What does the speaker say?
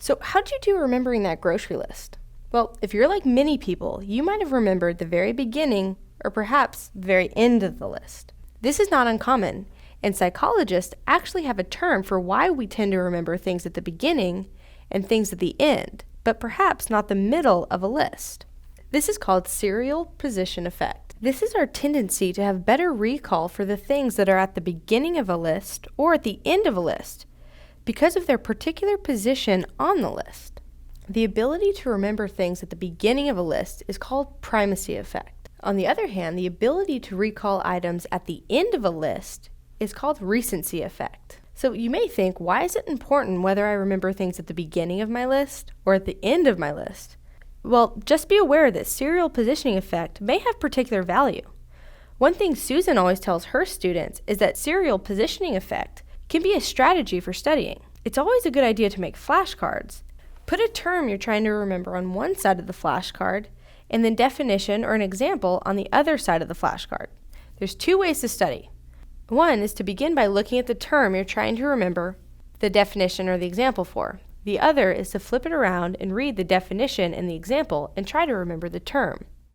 So how'd you do remembering that grocery list? Well, if you're like many people, you might have remembered the very beginning or perhaps the very end of the list. This is not uncommon, and psychologists actually have a term for why we tend to remember things at the beginning and things at the end, but perhaps not the middle of a list. This is called serial position effect. This is our tendency to have better recall for the things that are at the beginning of a list or at the end of a list because of their particular position on the list. The ability to remember things at the beginning of a list is called primacy effect. On the other hand, the ability to recall items at the end of a list is called recency effect. So you may think, why is it important whether I remember things at the beginning of my list or at the end of my list? Well, just be aware that serial positioning effect may have particular value. One thing Susan always tells her students is that serial positioning effect can be a strategy for studying. It's always a good idea to make flashcards. Put a term you're trying to remember on one side of the flashcard and then definition or an example on the other side of the flashcard. There's two ways to study. One is to begin by looking at the term you're trying to remember the definition or the example for. The other is to flip it around and read the definition and the example and try to remember the term.